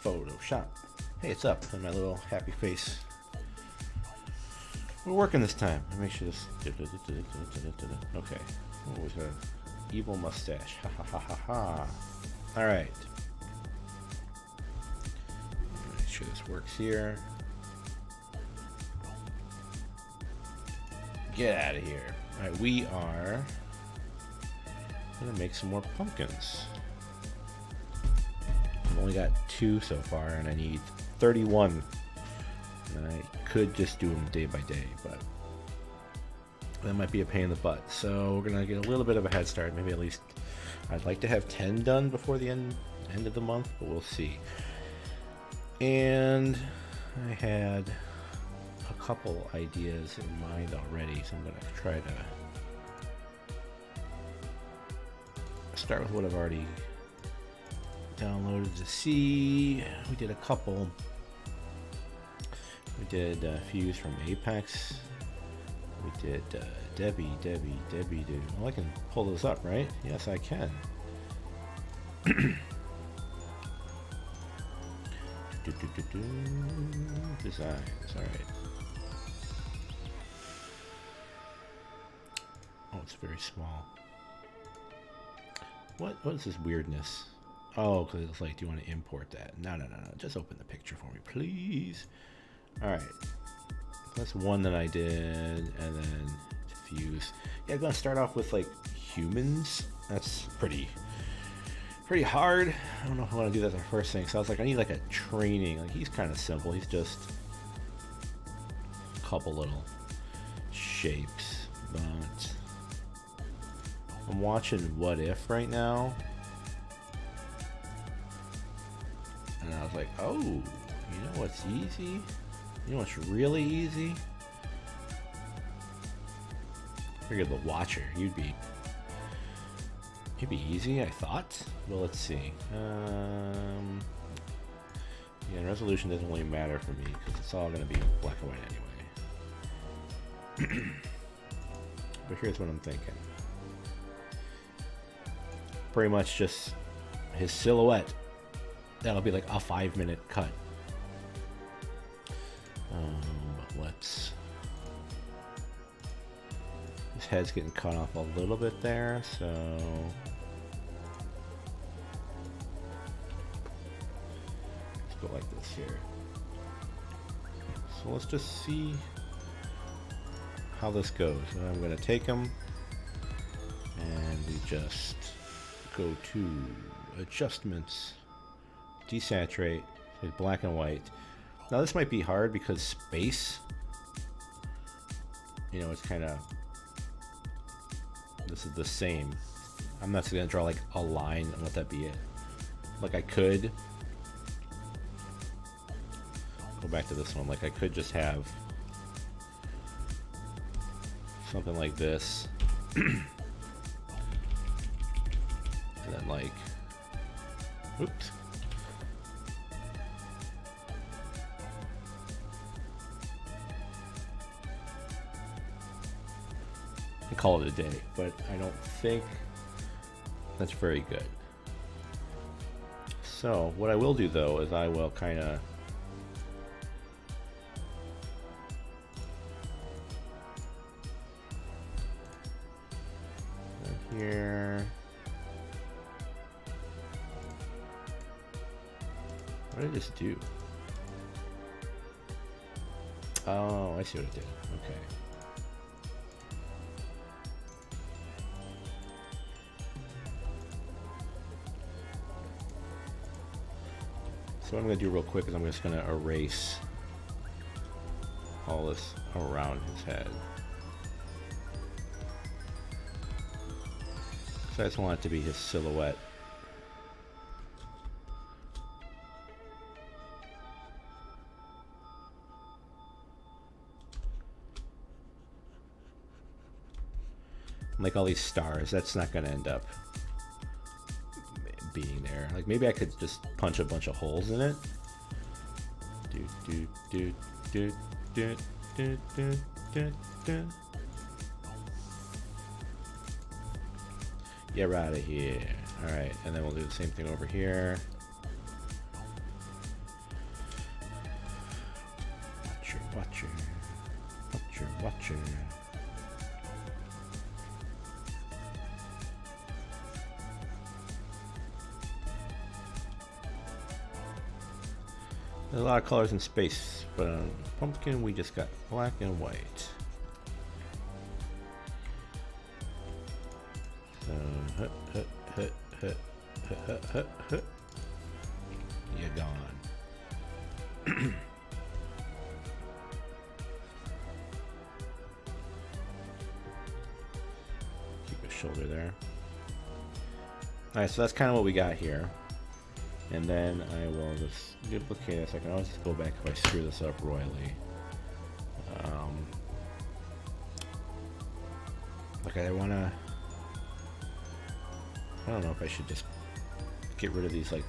Photoshop. Hey, it's up. And my little happy face. We're working this time. Let me make sure this. Okay. Oh, with an evil mustache. Ha ha ha ha ha. All right. Make sure this works here. Get out of here. All right, we are gonna make some more pumpkins. I've only got 2 so far, and I need 31. And I could just do them day by day, but that might be a pain in the butt. So we're gonna get a little bit of a head start. Maybe at least I'd like to have 10 done before the end of the month, but we'll see. And I had a couple ideas in mind already, so I'm gonna try to start with what I've already downloaded to see. We did a couple. We did Fuse from Apex. We did Debbie do. Well, I can pull those up, right? Yes, I can. Designs, alright. Oh, it's very small. What is this weirdness? Oh, because it's like, do you want to import that? No. Just open the picture for me, please. Alright. That's one that I did, and then Fuse. Yeah, I'm going to start off with, like, humans. That's pretty hard. I don't know if I want to do that the first thing. So I was like, I need, like, a training. Like, he's kind of simple. He's just a couple little shapes. But I'm watching What If right now. And I was like, oh, you know what's easy? You know what's really easy? I figured the Watcher, you'd be easy, I thought. Well, let's see. Yeah, resolution doesn't really matter for me because it's all going to be black and white anyway. But here's what I'm thinking. Pretty much just his silhouette. That'll be like a 5-minute cut. But let's. His head's getting cut off a little bit there, so. Let's go like this here. So let's just see how this goes. And I'm going to take him and we just go to adjustments, desaturate, black and white. Now this might be hard because space, you know, it's kind of, this is the same. I'm not going to draw like a line and let that be it. Like I could go back to this one. Like I could just have something like this. And then like, oops. And call it a day, but I don't think that's very good. So what I will do though is I will kind of here. What did I just do? Oh, I see what it did. Okay. So what I'm going to do real quick is I'm just going to erase all this around his head. So I just want it to be his silhouette. Like all these stars, that's not going to end up being there. Like maybe I could just punch a bunch of holes in it. Get right out of here. Alright, and then we'll do the same thing over here. Watcher. There's a lot of colors in space, but on pumpkin we just got black and white. So, you're gone. Keep his shoulder there. Alright, so that's kind of what we got here. And then I will just duplicate this. I can always just go back if I screw this up royally. Like I don't know if I should just get rid of these like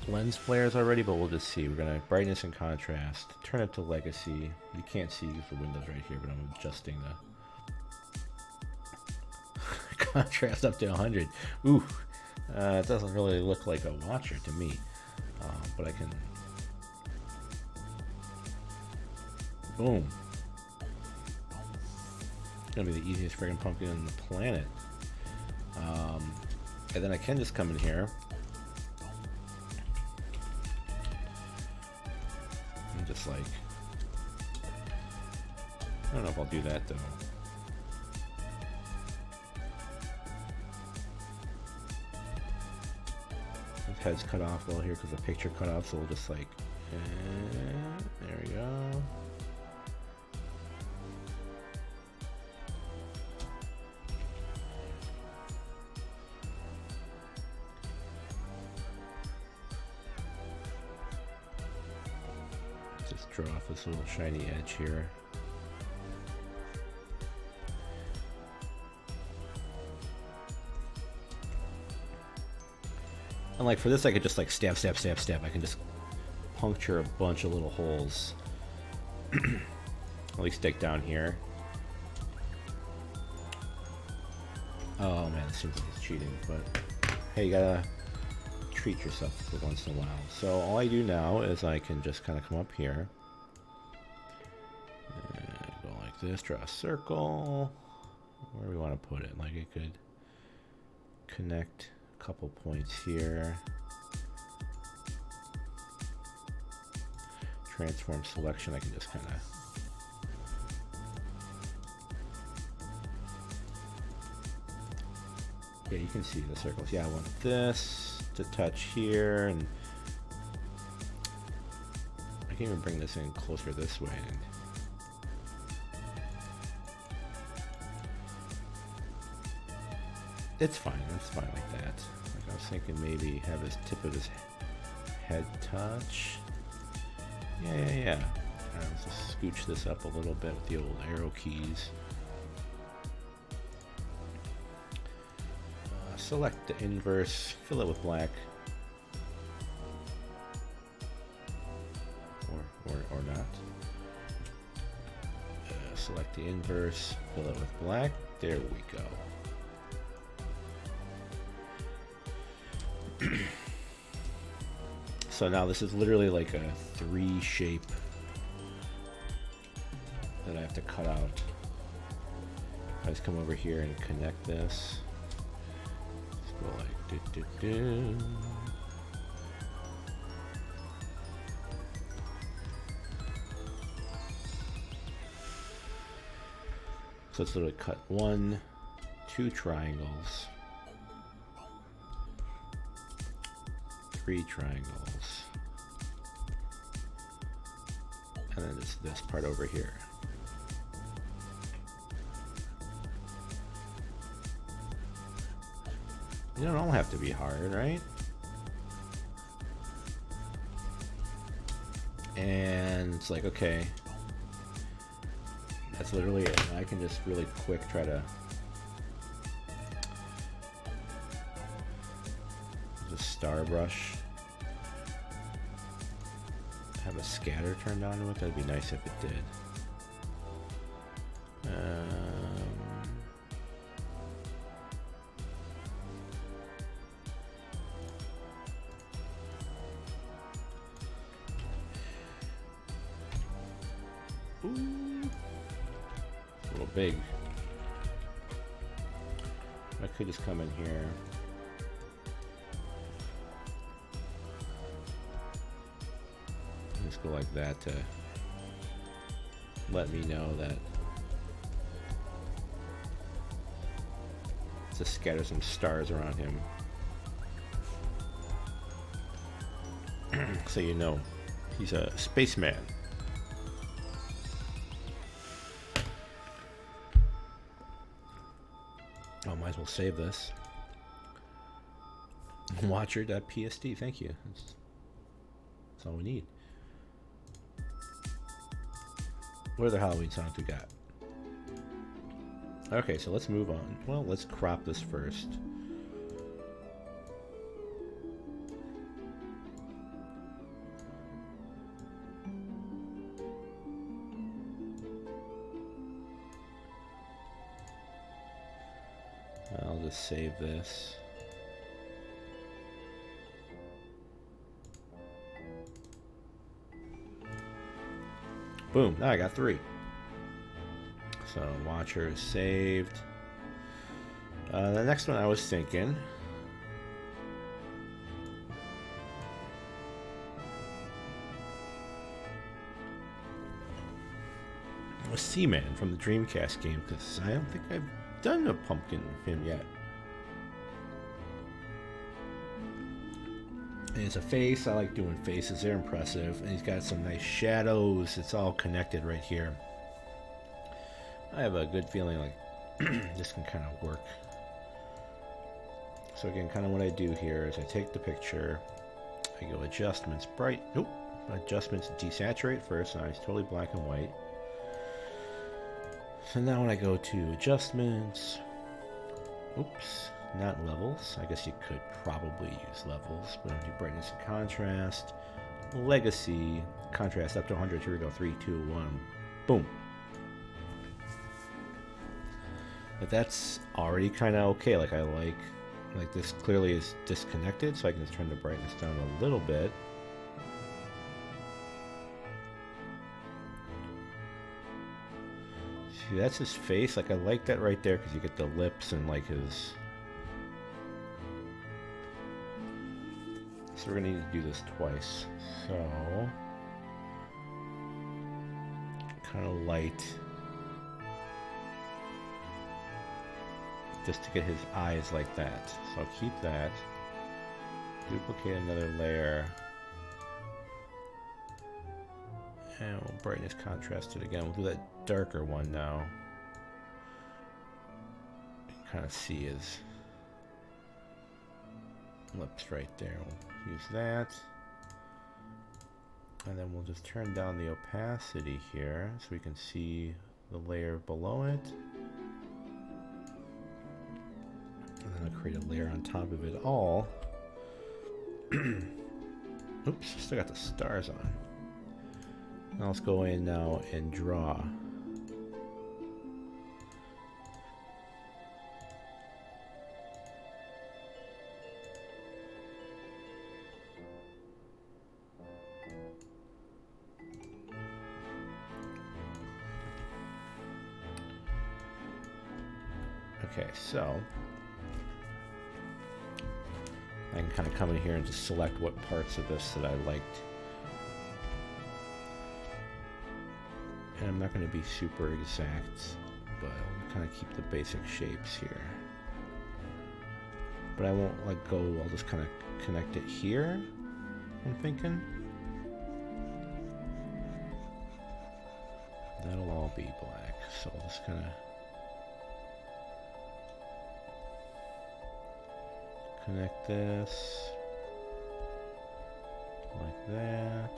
lens flares already, but we'll just see. We're gonna brightness and contrast, turn it to legacy. You can't see the windows right here, but I'm adjusting the contrast up to 100. Ooh. It doesn't really look like a watcher to me, but I can, boom. It's gonna be the easiest friggin' pumpkin on the planet. And then I can just come in here and just like, I don't know if I'll do that though. Head's cut off well here because the picture cut off, so we'll just like, there we go. Just draw off this little shiny edge here. And like for this, I could just like stab. I can just puncture a bunch of little holes. At least stick down here. Oh man, this seems like it's cheating, but hey, you gotta treat yourself for once in a while. So all I do now is I can just kind of come up here. And go like this, draw a circle. Where do we want to put it? Like it could connect couple points here. Transform selection, I can just kind of yeah, you can see the circles. Yeah, I want this to touch here, and I can even bring this in closer this way. And it's fine. That's fine like that. Like I was thinking maybe have his tip of his head touch. Yeah. Let's just scooch this up a little bit with the old arrow keys. Select the inverse, fill it with black. Or not. Select the inverse, fill it with black. There we go. So now this is literally like a 3 shape that I have to cut out. I just come over here and connect this. Let's go like do. So let's literally cut 1, 2 triangles. 3 triangles, and then just this part over here. You don't all have to be hard, right? And it's like, okay, that's literally it. I can just really quick try to just star brush. Have a scatter turned on to it. That'd be nice if it did. Ooh, big. I could just come in here. Just go like that to let me know that. Just scatter some stars around him. So you know he's a spaceman. Oh, might as well save this. Watcher.psd, thank you. That's all we need. What other Halloween songs we got? Okay, so let's move on. Well, let's crop this first. I'll just save this. Boom, now I got 3. So Watcher is saved. The next one I was thinking was Seaman from the Dreamcast game, because I don't think I've done a pumpkin with him yet. And it's a face. I like doing faces. They're impressive. And he's got some nice shadows. It's all connected right here. I have a good feeling like this can kind of work. So again, kind of what I do here is I take the picture, I go adjustments, bright, nope, adjustments, desaturate first, now it's totally black and white. So now when I go to adjustments, oops, not levels, I guess you could probably use levels, but I'll do brightness and contrast, legacy, contrast up to 100, here we go, 3, 2, 1, boom. But that's already kind of okay. Like I like this clearly is disconnected, so I can just turn the brightness down a little bit. See, that's his face. Like I like that right there because you get the lips and like his. So we're gonna need to do this twice. So kind of light. Just to get his eyes like that. So I'll keep that. Duplicate another layer. And we'll brightness contrast it again. We'll do that darker one now. You can kind of see his lips right there. We'll use that. And then we'll just turn down the opacity here so we can see the layer below it. And then I'll create a layer on top of it all. Oops, still got the stars on. Now let's go in now and draw. Okay, so I can kind of come in here and just select what parts of this that I liked. And I'm not going to be super exact, but I'll kind of keep the basic shapes here. But I won't let go, I'll just kind of connect it here, I'm thinking. That'll all be black, so I'll just kind of connect this like that.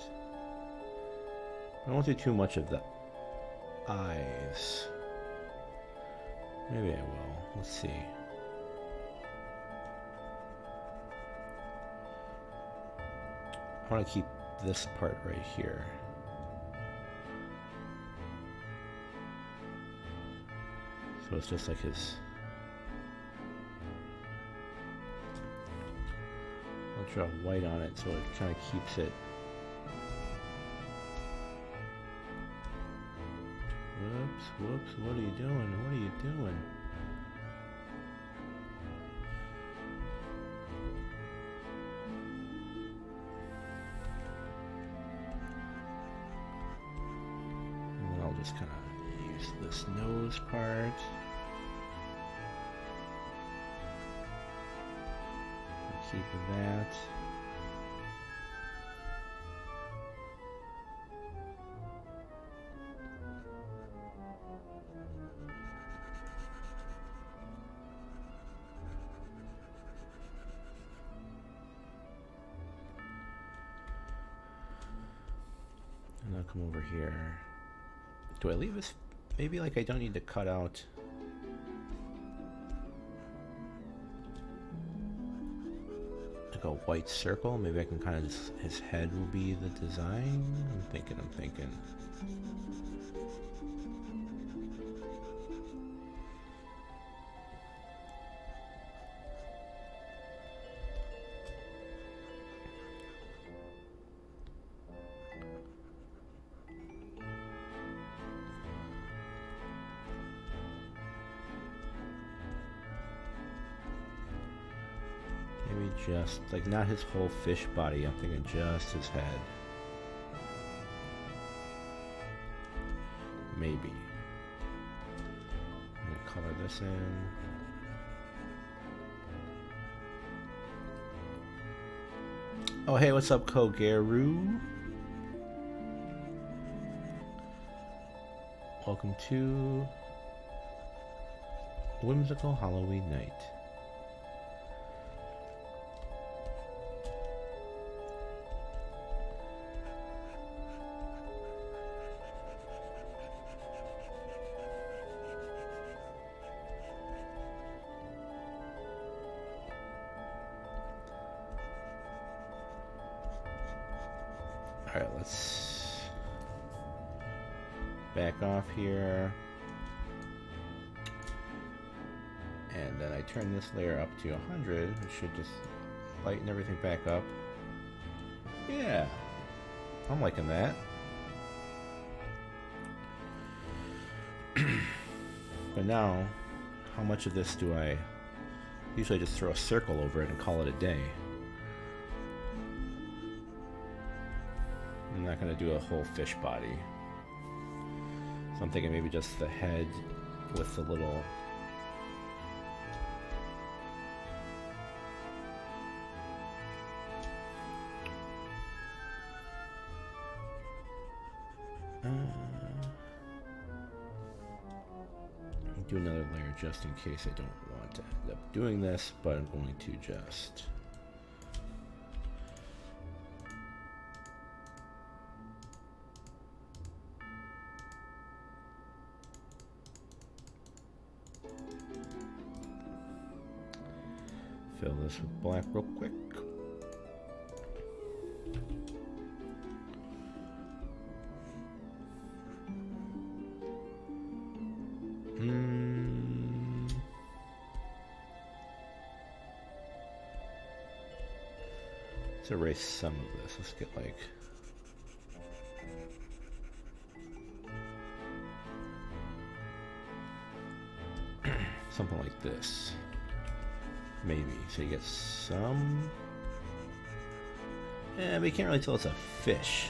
I won't do too much of the eyes. Maybe I will. Let's see. I want to keep this part right here. So it's just like his. I'll draw white on it so it kind of keeps it. Whoops, whoops, what are you doing? What are you doing? And then I'll just kind of use this nose part. Keep that. And I'll come over here. Do I leave this? Maybe like I don't need to cut out. Like a white circle. Maybe I can kind of just, his head will be the design. I'm thinking. Just like not his whole fish body, I'm thinking just his head. Maybe. I'm gonna color this in. Oh hey, what's up, Kogeru? Welcome to Whimsical Halloween Night. Alright, let's back off here. And then I turn this layer up to 100. It should just lighten everything back up. Yeah, I'm liking that. But now, how much of this do I... Usually I just throw a circle over it and call it a day. I'm not going to do a whole fish body. So I'm thinking maybe just the head with the little... do another layer just in case I don't want to end up doing this, but I'm going to just... fill this with black real quick. Let's erase some of this. Let's get like... something like this. Maybe. So you get some... but you can't really tell it's a fish.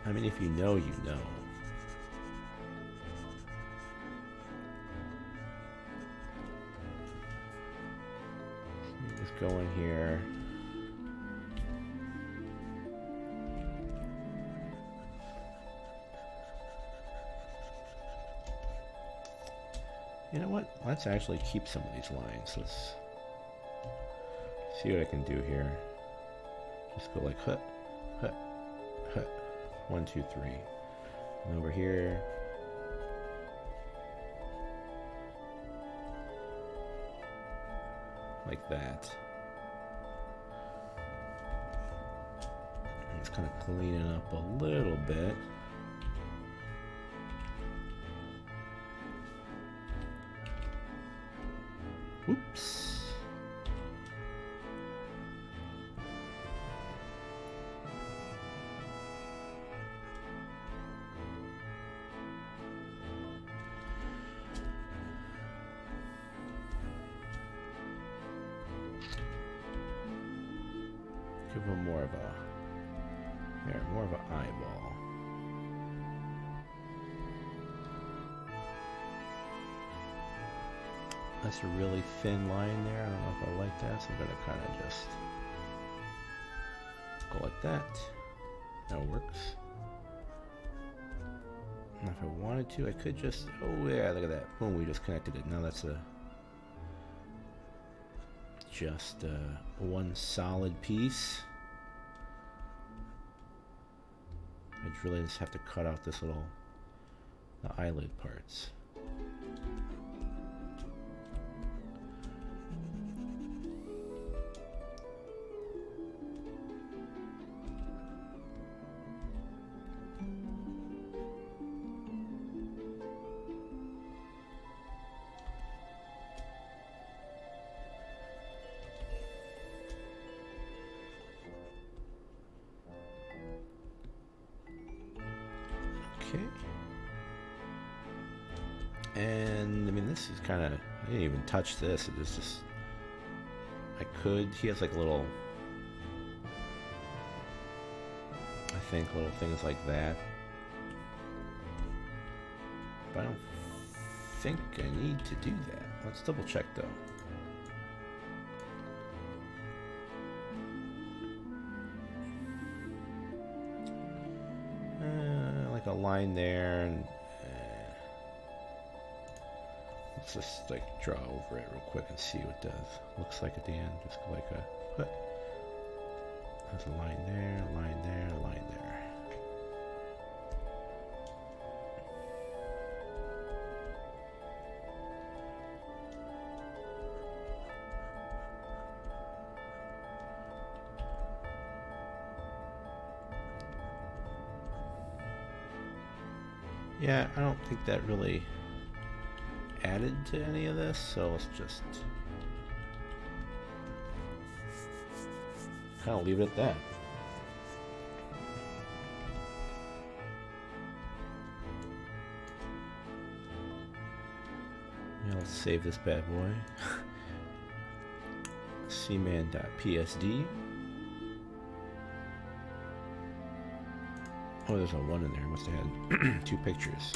I mean, if you know, you know. Just go in here. You know what? Let's actually keep some of these lines. Let's see what I can do here. Just go like hut, hut, hut. 1, 2, 3. And over here. Like that. Let's kind of clean it up a little bit. Oops. Give him more of a, here, more of an eyeball. That's a really thin line there. I don't know if I like that, so I'm gonna kind of just go like that. That works. And if I wanted to, I could just, oh yeah, look at that. Boom, we just connected it. Now that's just one solid piece. I really just have to cut out this little, the eyelid parts. Okay. And I mean, this is kind of, I didn't even touch this. It's just, I could, he has like a little, I think little things like that. But I don't think I need to do that. Let's double check though. Like a line there, and let's just like draw over it real quick and see what it does. Looks like at the end, just like a put. There's a line there, line there, line there. Yeah, I don't think that really added to any of this, so let's just kind of leave it at that. Yeah, let's save this bad boy. Seaman.psd. Oh, there's a 1 in there. Must have had 2 pictures.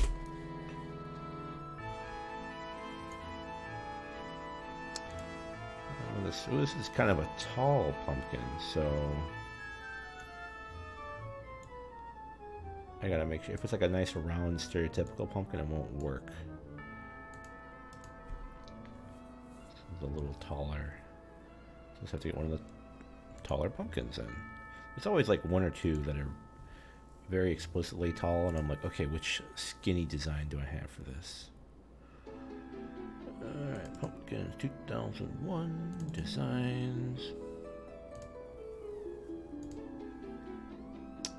This is kind of a tall pumpkin, so I gotta make sure. If it's like a nice round stereotypical pumpkin, it won't work. It's a little taller. So just have to get one of the taller pumpkins in. There's always like 1 or 2 that are very explicitly tall, and I'm like, okay, which skinny design do I have for this? Alright, Pumpkin 2001 designs.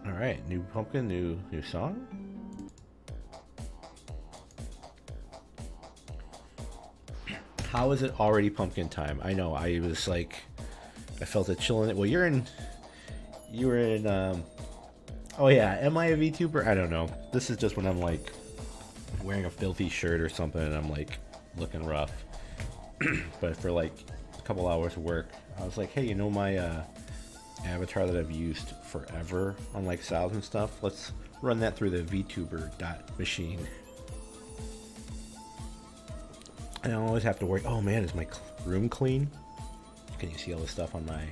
Alright, new pumpkin, new song. How is it already pumpkin time? I know, I was like, I felt it chilling. Well, you were in, oh yeah, am I a VTuber? I don't know. This is just when I'm like wearing a filthy shirt or something and I'm like looking rough. But for like a couple hours of work, I was like, hey, you know my avatar that I've used forever on like styles and stuff? Let's run that through the VTuber.machine. And I always have to worry, oh man, is my room clean? Can you see all the stuff on my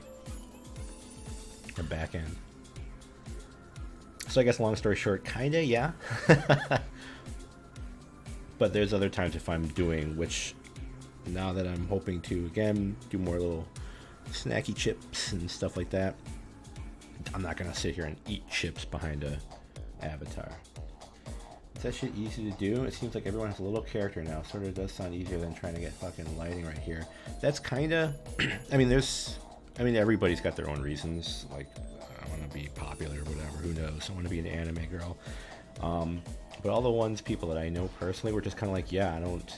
back end? So I guess long story short, kinda, yeah. But there's other times if I'm doing, which now that I'm hoping to, again, do more little snacky chips and stuff like that, I'm not gonna sit here and eat chips behind a avatar. Is that shit easy to do? It seems like everyone has a little character now. Sort of does sound easier than trying to get fucking lighting right here. That's kinda, I mean, everybody's got their own reasons. Like, I want to be popular or whatever, who knows? I want to be an anime girl. But all the people that I know personally were just kind of like, yeah, I don't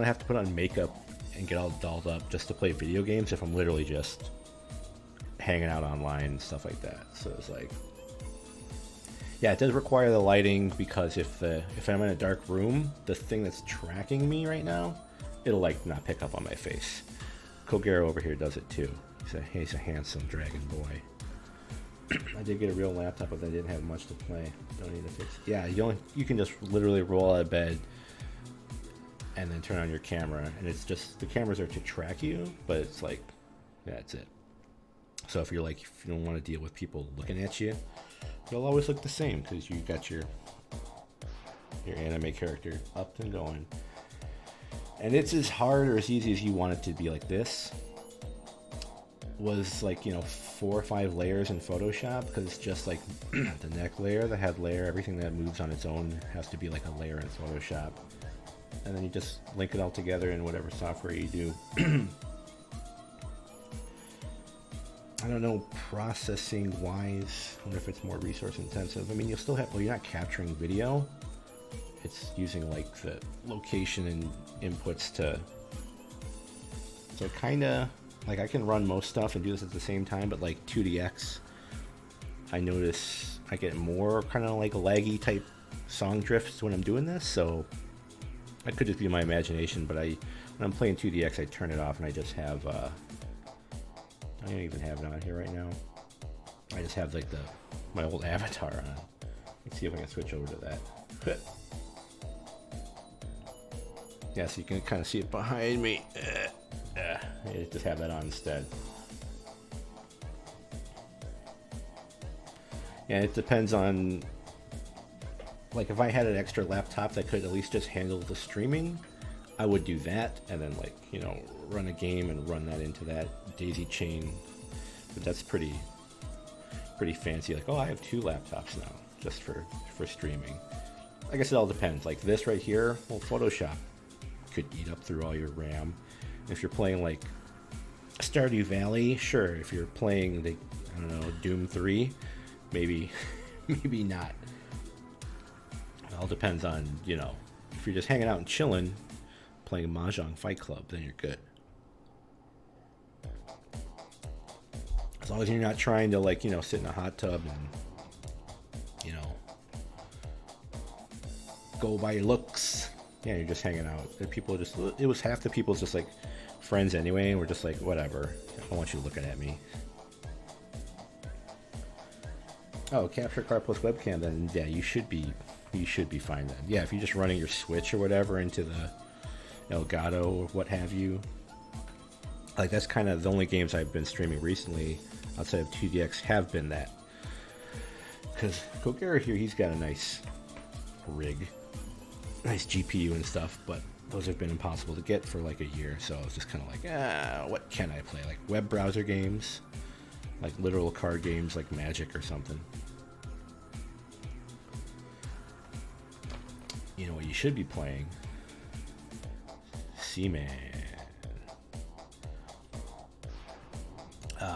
have to put on makeup and get all dolled up just to play video games if I'm literally just hanging out online and stuff like that. So it's like, yeah, it does require the lighting, because if I'm in a dark room, the thing that's tracking me right now, it'll like not pick up on my face. Kogero over here does it too. He's a handsome dragon boy. I did get a real laptop, but I didn't have much to play. Don't need to fix it. Yeah, you can just literally roll out of bed and then turn on your camera, and it's just, the cameras are to track you, but it's like, that's it. So if you don't want to deal with people looking at you, you'll always look the same because you got your anime character up and going. And it's as hard or as easy as you want it to be. Like this was like, 4 or 5 layers in Photoshop, because it's just like the neck layer, the head layer, everything that moves on its own has to be like a layer in Photoshop. And then you just link it all together in whatever software you do. I don't know, processing wise, I wonder if it's more resource intensive. I mean, you'll still have, well, you're not capturing video. It's using like the location and inputs to, so kind of like I can run most stuff and do this at the same time, but like 2DX, I notice I get more kind of like laggy type song drifts when I'm doing this. So it could just be my imagination, but when I'm playing 2DX, I turn it off and I just have, I don't even have it on here right now. I just have like my old avatar on. Let's see if I can switch over to that. Yeah, so you can kind of see it behind me. Just have that on instead. Yeah, it depends on, like if I had an extra laptop that could at least just handle the streaming, I would do that, and then like, run a game and run that into that daisy chain. But that's pretty fancy. Like, oh, I have 2 laptops now just for streaming. I guess it all depends. Like this right here, well, Photoshop could eat up through all your RAM. If you're playing like Stardew Valley, sure. If you're playing Doom 3, maybe not. It all depends on, if you're just hanging out and chilling, playing Mahjong Fight Club, then you're good. As long as you're not trying to sit in a hot tub and, go by your looks. Yeah, you're just hanging out. It was half the people just like friends anyway, and we're just like, whatever. I don't want you looking at me. Oh, capture card plus webcam, then yeah, you should be fine then. Yeah, if you're just running your Switch or whatever into the Elgato or what have you. Like that's kind of the only games I've been streaming recently outside of 2DX have been that. Because Kogera here, he's got a nice rig, nice GPU and stuff, but those have been impossible to get for like a year. So I was just kind of like, what can I play? Like web browser games, like literal card games like Magic or something. You know what you should be playing? Seaman.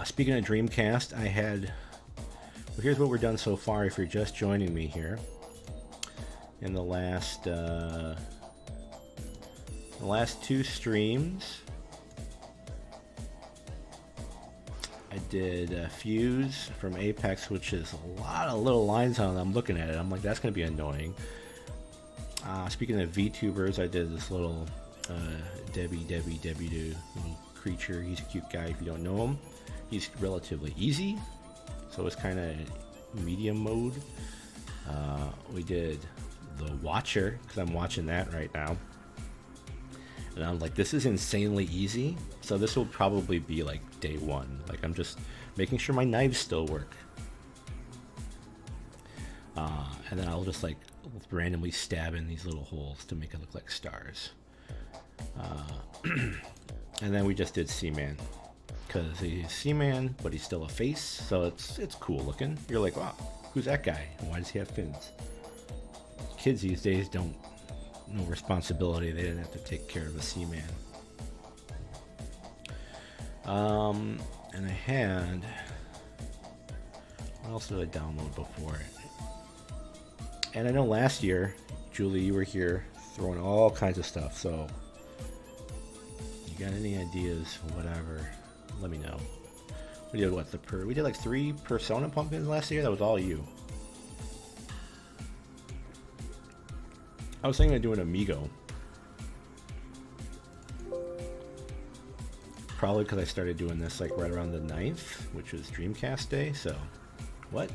Speaking of Dreamcast, well, here's what we're done so far if you're just joining me here. In the last 2 streams, I did Fuse from Apex, which is a lot of little lines on it. I'm looking at it, I'm like, that's going to be annoying. Speaking of VTubers, I did this little Debbie little creature. He's a cute guy if you don't know him. He's relatively easy, so it's kind of medium mode. We did The Watcher, because I'm watching that right now. And I'm like, this is insanely easy, so this will probably be like day 1. Like I'm just making sure my knives still work. And then I'll just like randomly stab in these little holes to make it look like stars. And then we just did Seaman, because he's Seaman, but he's still a face, so it's cool looking. You're like, wow, who's that guy? And why does he have fins? Kids these days no responsibility. They didn't have to take care of a Seaman. And I had, what else did I download before it? And I know last year, Julie, you were here throwing all kinds of stuff, so you got any ideas, whatever, let me know. We did we did like 3 Persona pumpkins last year. That was all you. I was thinking of doing Amigo. probably because I started doing this like right around the 9th, which was Dreamcast Day. So, what?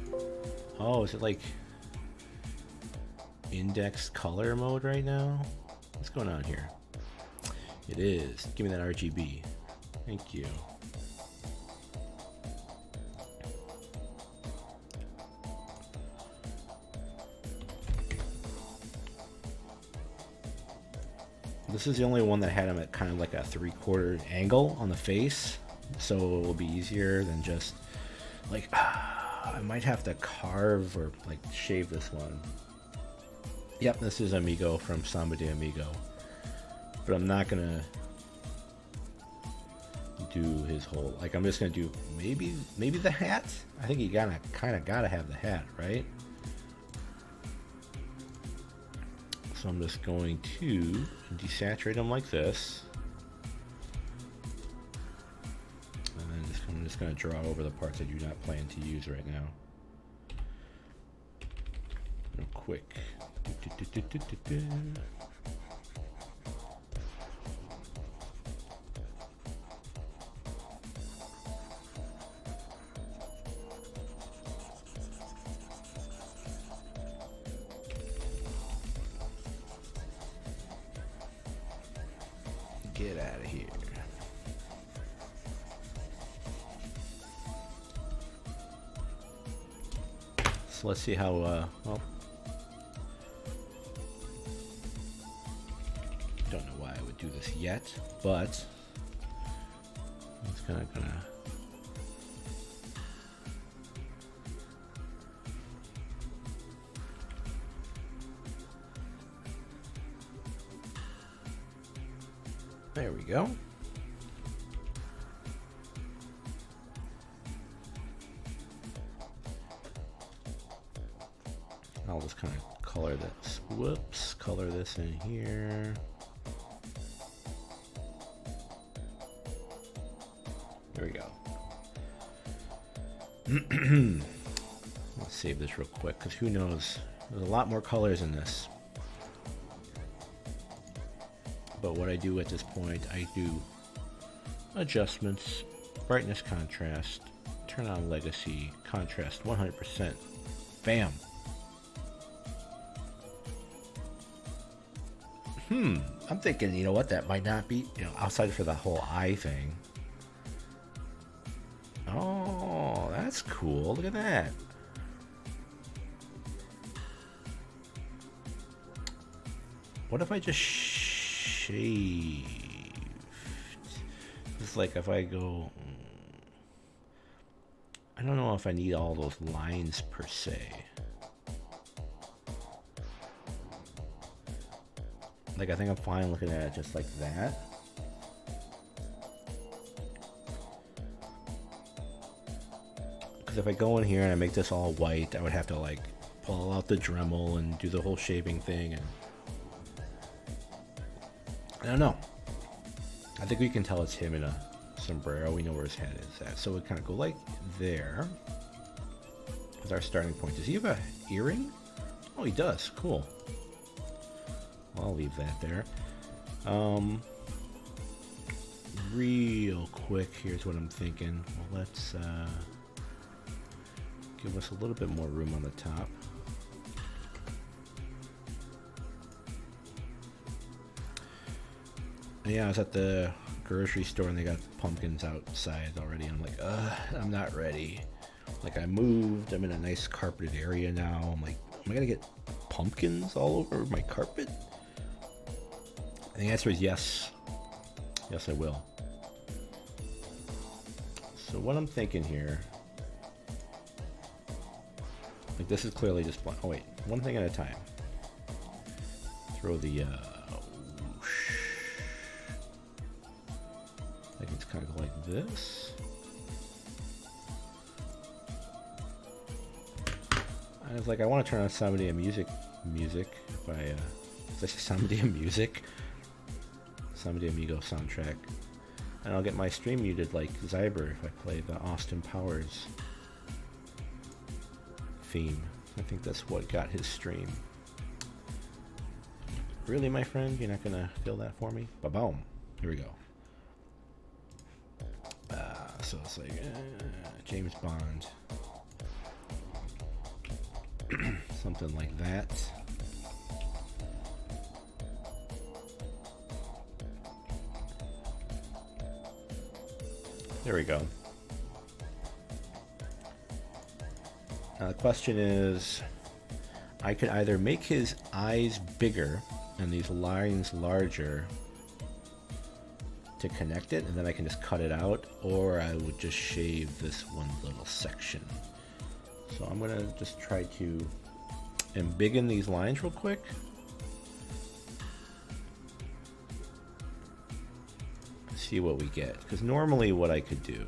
Oh, is it like index color mode right now? What's going on here? It is. Give me that RGB. Thank you. This is the only one that had him at kind of like a 3/4 angle on the face, so it will be easier than just like I might have to carve or like shave this one. Yep, this is Amigo from Samba de Amigo, but I'm not gonna do his whole, like I'm just gonna do maybe the hat. I think you kind of gotta have the hat, right? So I'm just going to desaturate them like this. And then I'm just going to draw over the parts I do not plan to use right now. Real quick. Get out of here. So let's see how, well, don't know why I would do this yet, but it's kind of gonna, there we go. I'll just kind of color this. Whoops, color this in here. There we go. Let's save this real quick because who knows? There's a lot more colors in this. But what I do at this point, I do adjustments, brightness, contrast, turn on legacy, contrast 100%. Bam. I'm thinking, you know what, that might not be, you know, outside for the whole eye thing. Oh, that's cool. Look at that. What if I just shaved? It's like if I go, I don't know if I need all those lines per se. Like I think I'm fine looking at it just like that. Because if I go in here and I make this all white, I would have to like pull out the Dremel and do the whole shaping thing, and I don't know. I think we can tell it's him in a sombrero. We know where his head is at. So we kind of go like there as our starting point. Does he have a earring? Oh, he does. Cool. I'll leave that there. Real quick, here's what I'm thinking. Well, let's give us a little bit more room on the top. Yeah, I was at the grocery store and they got pumpkins outside already. I'm like, I'm not ready. Like I moved, I'm in a nice carpeted area now. I'm like, am I gonna get pumpkins all over my carpet? And the answer is yes. Yes, I will. So what I'm thinking here, like this is clearly just blank. Oh wait, one thing at a time. Throw the whoosh. I can just kind of go like this. I was like, I want to turn on Samba de Amigo music. If I, is this Samba de Amigo? Samba de Amigo soundtrack. And I'll get my stream muted like Zyber if I play the Austin Powers theme. I think that's what got his stream. Really, my friend? You're not gonna fill that for me? Ba-boom. Here we go. so it's like James Bond. Something like that. There we go. Now the question is, I could either make his eyes bigger and these lines larger to connect it, and then I can just cut it out, or I would just shave this one little section. So I'm gonna just try to embiggen these lines real quick. See what we get, because normally what I could do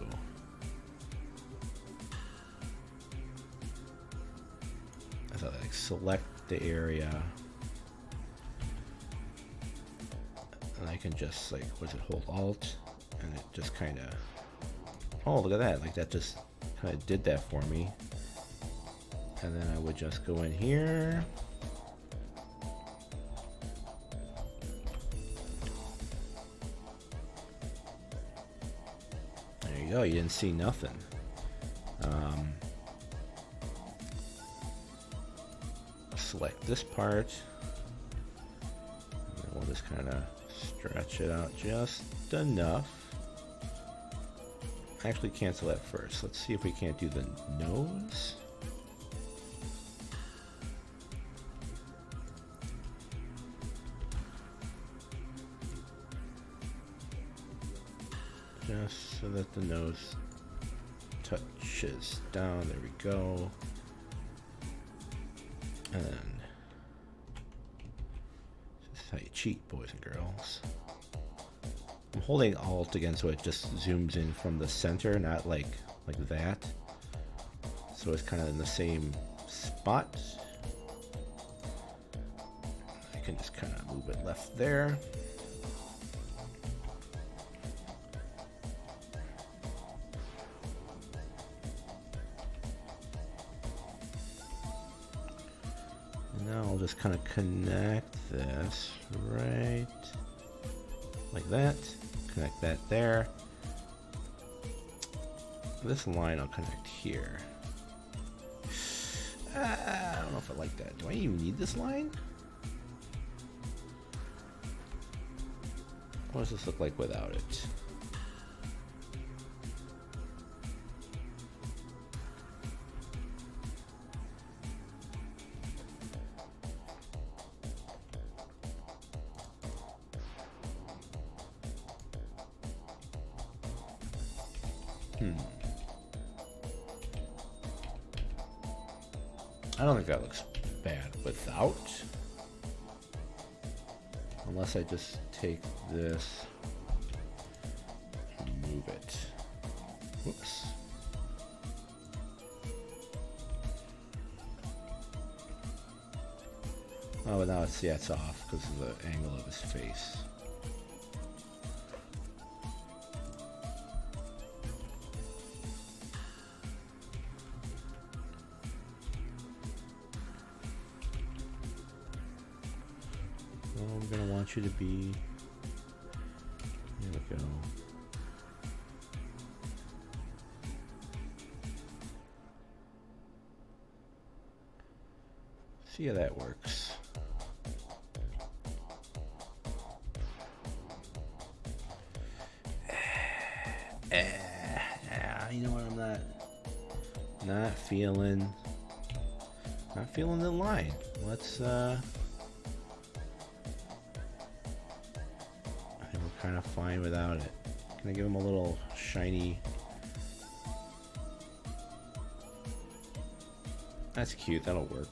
is I like select the area and I can just like, what is it, hold Alt, and it just kind of, oh look at that, like that just kind of did that for me. And then I would just go in here. There you go, you didn't see nothing. Select this part. And then we'll just kind of stretch it out just enough. Actually cancel that first. Let's see if we can't do the nose. Just so that the nose touches down. There we go. And then, this is how you cheat, boys and girls. I'm holding Alt again so it just zooms in from the center, not like that. So it's kind of in the same spot. I can just kind of move it left there. Now I'll just kind of connect this right like that. Connect that there. This line I'll connect here. I don't know if I like that. Do I even need this line? What does this look like without it? I don't think that looks bad without. Unless I just take this and move it. Whoops. Oh, but now it's, yeah, it's off because of the angle of his face. You to be, there we go. See how that works. You know what, I'm not feeling the line. Let's kind of fine without it. Can I give him a little shiny? That's cute, that'll work.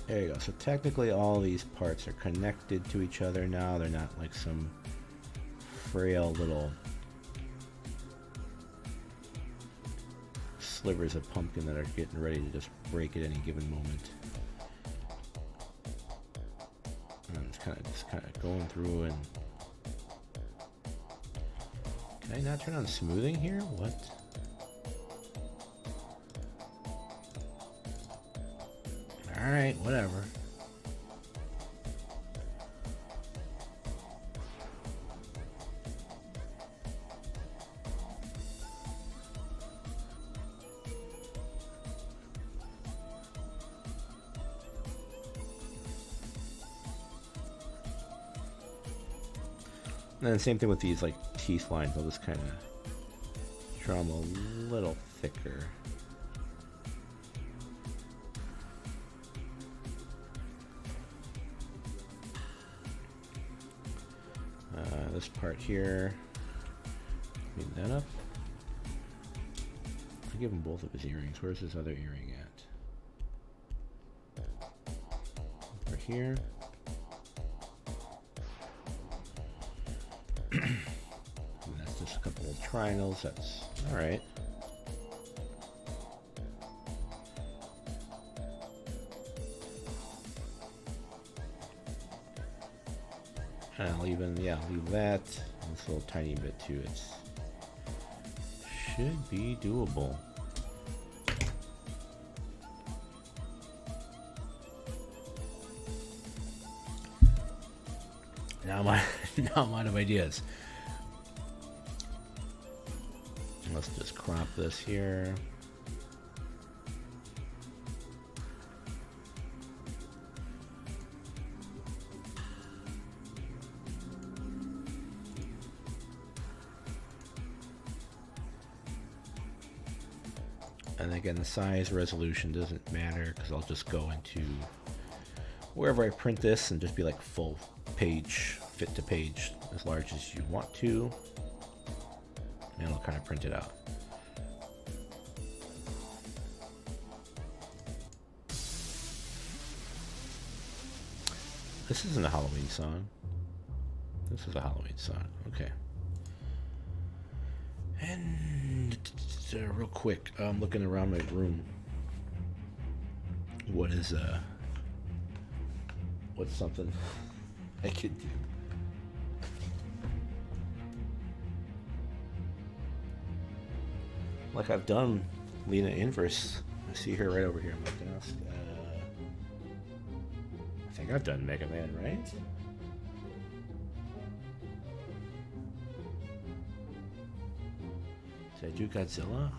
There you go. So technically all these parts are connected to each other now. They're not like some frail little slivers of pumpkin that are getting ready to just break at any given moment. And it's kind of going through and can I not turn on smoothing here? What? Alright, whatever. And then same thing with these like teeth lines. I'll just kind of draw them a little thicker. This part here, clean that up. I'll give him both of his earrings. Where's his other earring at? Over here. And that's just a couple of triangles. That's all right. And I'll even, leave that. This little tiny bit too. It should be doable. Now I'm out of ideas. Let's just crop this here. And again, the size resolution doesn't matter because I'll just go into wherever I print this and just be like full page, fit to page, as large as you want to. And it'll kind of print it out. This isn't a Halloween song. This is a Halloween song. Okay. And real quick, I'm looking around my room. What's something I could do? Like I've done Lena Inverse. I see her right over here. I'm looking ask. I think I've done Mega Man, right? Did I do Godzilla?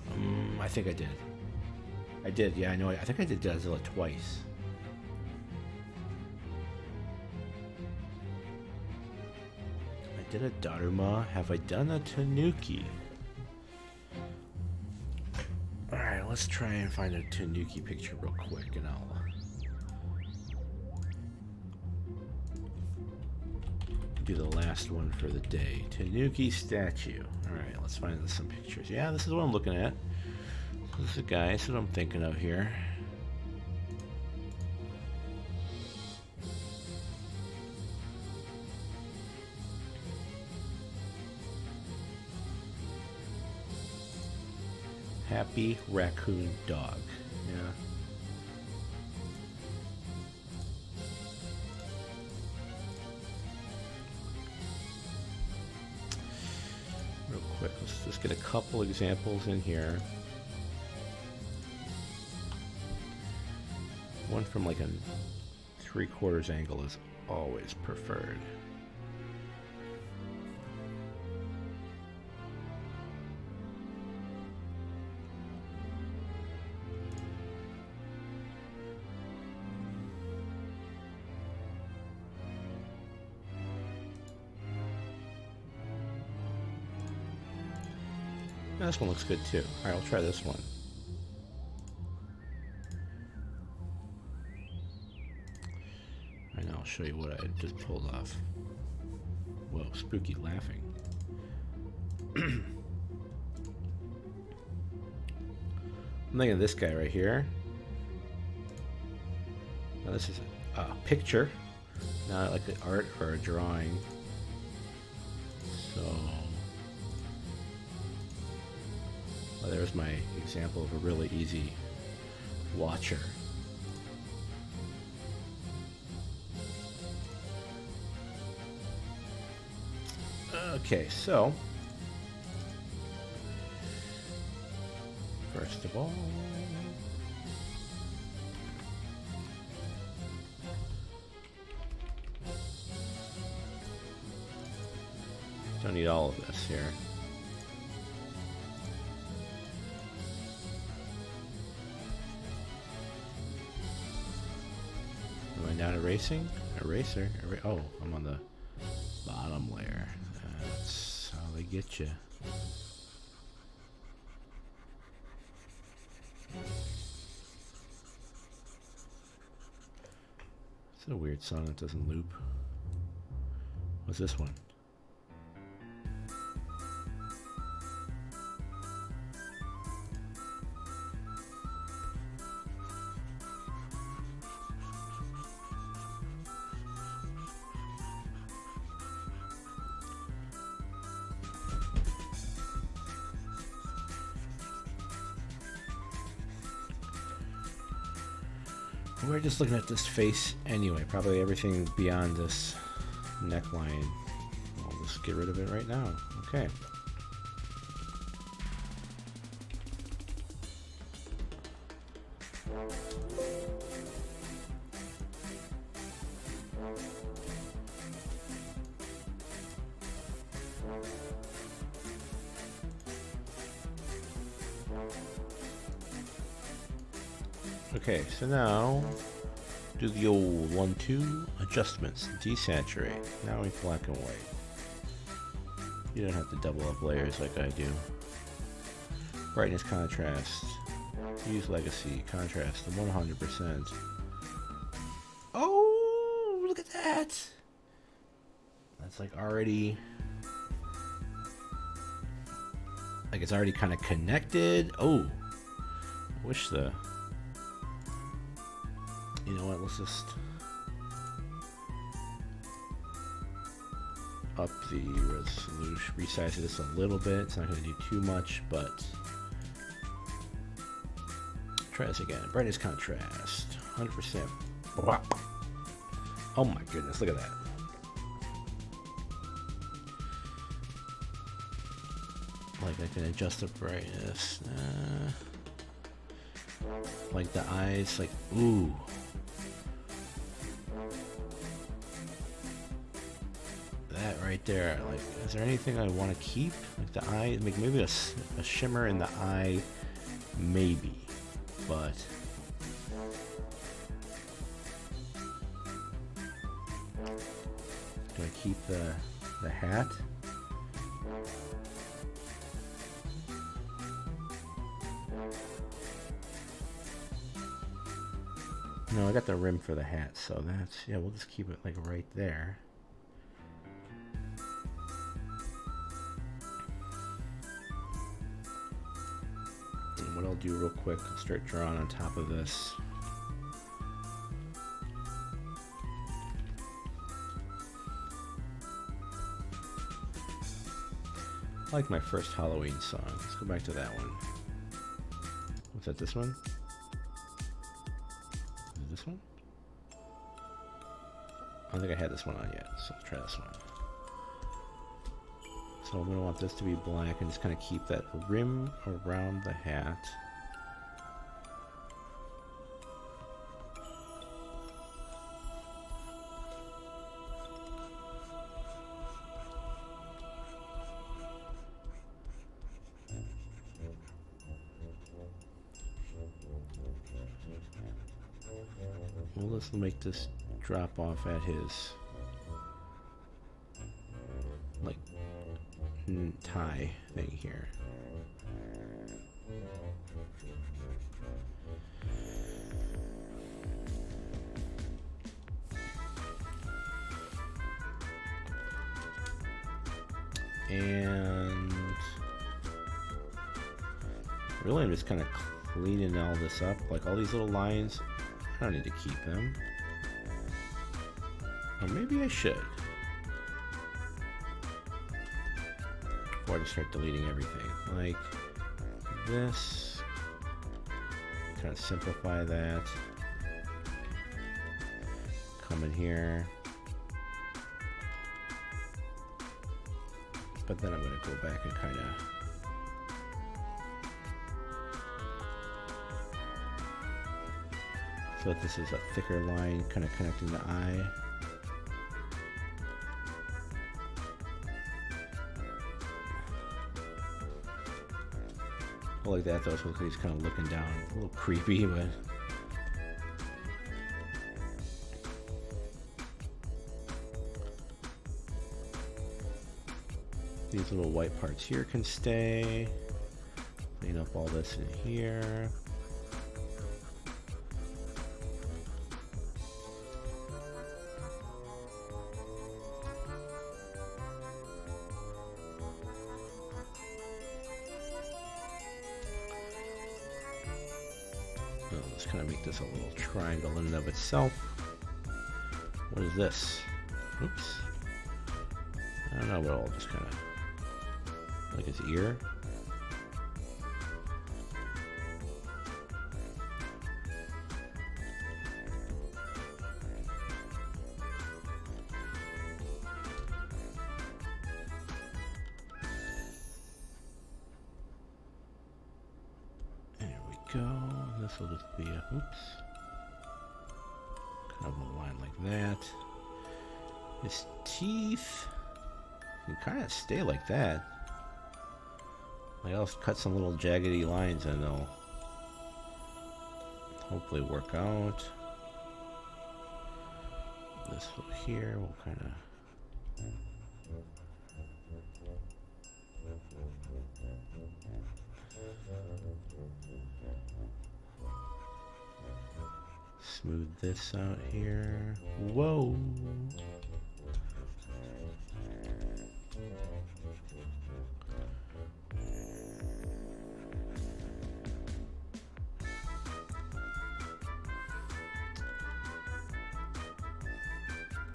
I think I did. I did, yeah, I know. I think I did Godzilla twice. I did a Daruma. Have I done a Tanuki? Alright, let's try and find a Tanuki picture real quick and I'll do the last one for the day. Tanuki statue. Alright, let's find some pictures. Yeah, this is what I'm looking at. This is a guy. This is what I'm thinking of here. Happy raccoon dog. Yeah. Real quick, let's just get a couple examples in here. One from like a 3/4 angle is always preferred. This one looks good too. Alright, I'll try this one. And I'll show you what I just pulled off. Whoa, spooky laughing. I'm thinking of this guy right here. Now this is a picture, not like an art or a drawing. So well, there's my example of a really easy watcher. Okay, so first of all, Don't need all of this here. Am I not erasing? Eraser? Oh, I'm on the bottom layer. That's how they get you. It's a weird song that doesn't loop. What's this one? We're just looking at this face anyway. Probably everything beyond this neckline. I'll just get rid of it right now. Okay. Okay, so now do the old 1-2 adjustments. Desaturate. Now in black and white. You don't have to double up layers like I do. Brightness, contrast. Use legacy, contrast to 100%. Oh, look at that! That's like already... like it's already kind of connected. Oh, I wish the... you know what, let's just up the resolution, resize this a little bit. It's not going to do too much, but try this again. Brightness, contrast, 100%. Wow. Oh my goodness, look at that. Like I can adjust the brightness. Like the eyes, like, ooh. That right there, like, is there anything I want to keep? Like the eye, like maybe a shimmer in the eye, maybe, but do I keep the hat? No, I got the rim for the hat, so that's, yeah, we'll just keep it like right there. And what I'll do real quick, I'll start drawing on top of this. I like my first Halloween song. Let's go back to that one. Was that this one? This one? I don't think I had this one on yet, so let's try this one. So I'm going to want this to be black and just kind of keep that rim around the hat. Well, let's make this drop off at his, like, tie thing here. And really I'm just kind of cleaning all this up, like all these little lines. I don't need to keep them. Or maybe I should. Before I just start deleting everything. Like this. Kind of simplify that. Come in here. But then I'm going to go back and kind of so that this is a thicker line kind of connecting the eye. couple like that though, so he's kind of looking down. A little creepy, but... These little white parts here can stay. Clean up all this in here. Let's kind of make this a little triangle in and of itself. What is this? Oops. I don't know, but I'll just kind of... like his ear. There we go. This will just be a, oops. Kind of a line like that. His teeth can kind of stay like that. Like I'll cut some little jaggedy lines and they'll hopefully work out. This one here will kind of... smooth this out here. Whoa!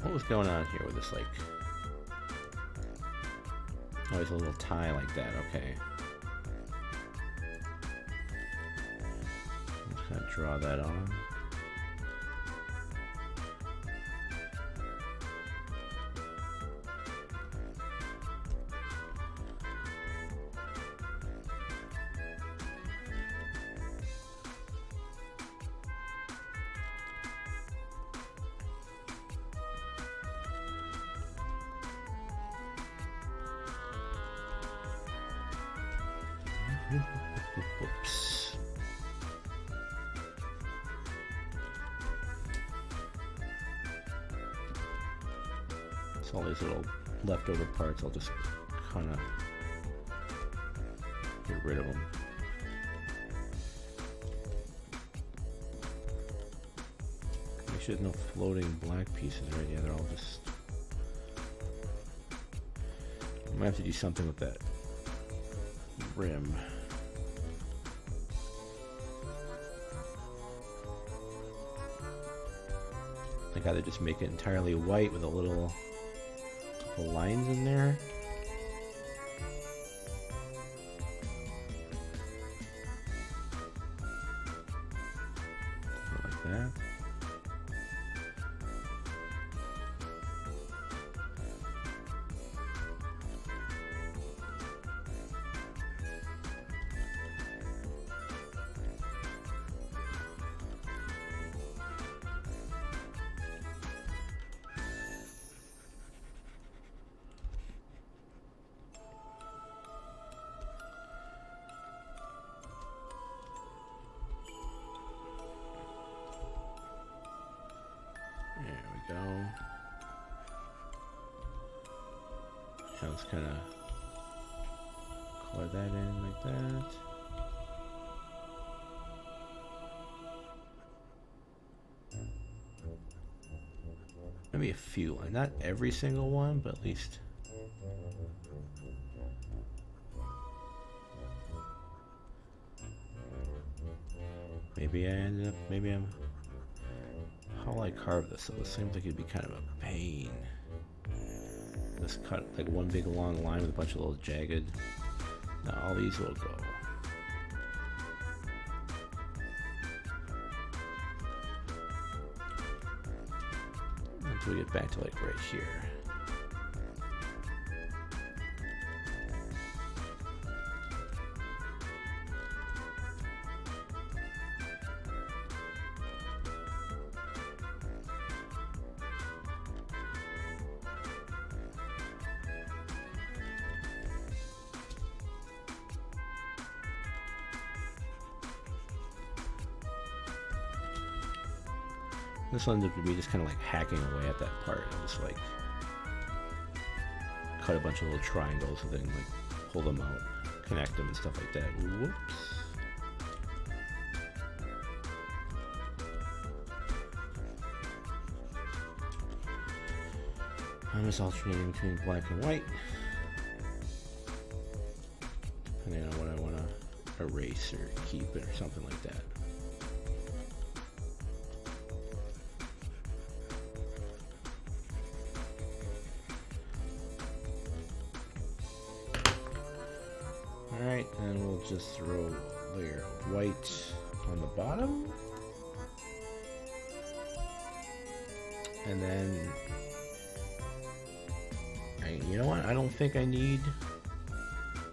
What was going on here with this, like... oh, there's a little tie like that, okay. Just kind of draw that on. Whoops. So all these little leftover parts, I'll just kind of get rid of them. Make sure there's no floating black pieces right here. They're all just... I might have to do something with that rim. Like either just make it entirely white with a little couple lines in there. Like that. Go. Now let's kind of color that in like that. Maybe a few, not every single one, but at least. Maybe I ended up, maybe I'm... how will I carve this? So it seems like it'd be kind of a pain. Just cut like one big long line with a bunch of little jagged. Now all these will go. Until we get back to like right here. This will end up to be just kind of like hacking away at that part. I'll just like cut a bunch of little triangles and then like pull them out, connect them and stuff like that. Whoops. I'm just alternating between black and white, depending on what I want to erase or keep it or something like that. Alright, and we'll just throw a layer of white on the bottom. And then, you know what? I don't think I need...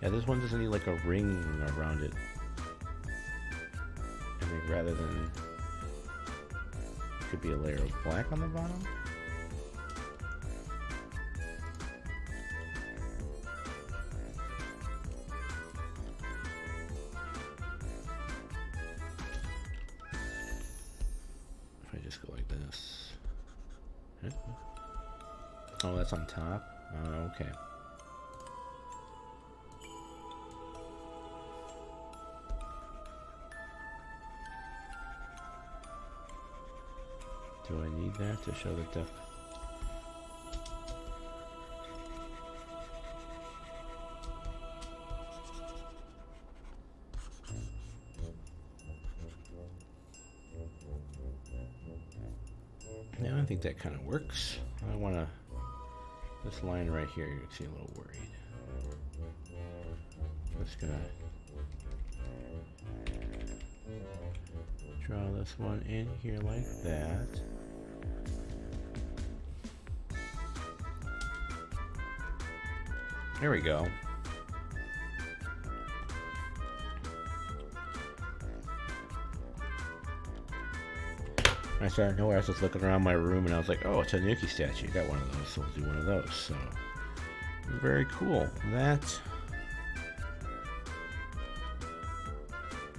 Yeah, this one doesn't need like a ring around it. I think rather than... It could be a layer of black on the bottom. If I just go like this. Oh, that's on top? Oh, okay. Do I need that to show the depth? Yeah, I think that kind of works. I want to... This line right here, you can see a little worried. Just gonna draw this one in here like that. There we go. I started nowhere. I was just looking around my room and I was like, oh, a tanuki statue. Got one of those, so we'll do one of those. So, very cool. That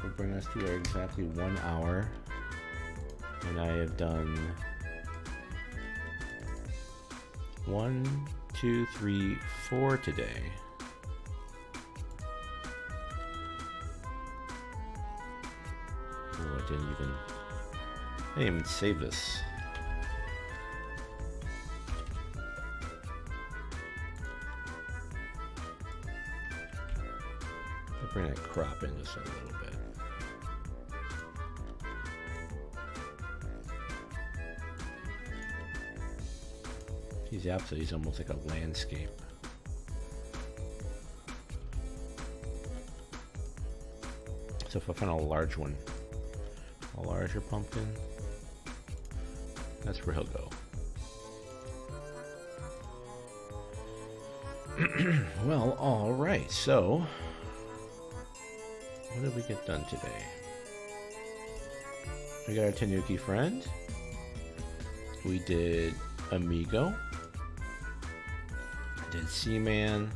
will bring us to exactly 1 hour. And I have done 1, 2, 3, 4 today. Oh, I didn't even save this. I'll bring that crop in just a little bit. He's the opposite. He's almost like a landscape. So if I find a large one, a larger pumpkin, that's where he'll go. Well, alright, so what did we get done today? We got our tanuki friend. We did Amigo. Did Seaman.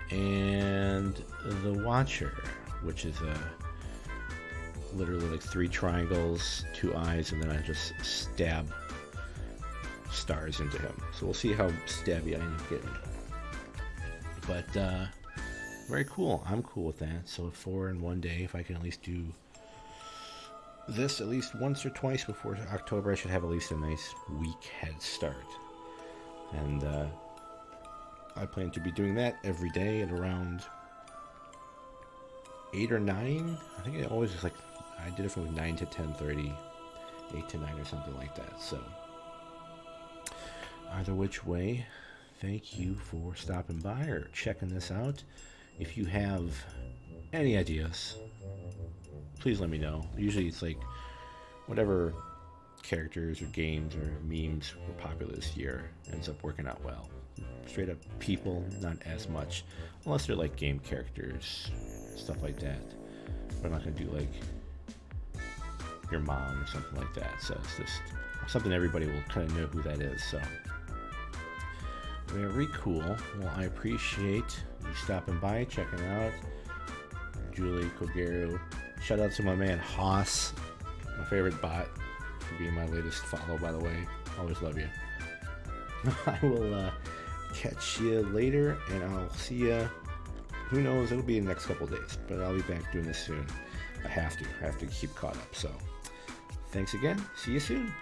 And the Watcher, which is literally like 3 triangles, 2 eyes, and then I just stab stars into him. So we'll see how stabby I end up getting. But very cool. I'm cool with that. So 4 in one day, if I can at least do this at least once or twice before October, I should have at least a nice week head start. And I plan to be doing that every day at around 8 or 9. I think it always was like, I did it from 9 to 10:30, 8 to 9 or something like that. So either which way, thank you for stopping by or checking this out. If you have any ideas, please let me know. Usually it's like whatever characters or games or memes were popular this year ends up working out well. Straight up people, not as much, unless they're like game characters, stuff like that. But I'm not gonna do like your mom or something like that. So it's just something everybody will kind of know who that is. So very cool. Well, I appreciate you stopping by, checking out. Julie Kogero. Shout out to my man Haas, my favorite bot for being my latest follow, by the way. Always love you. I will catch you later, and I'll see you. Who knows? It'll be in the next couple days, but I'll be back doing this soon. I have to keep caught up. So, thanks again. See you soon.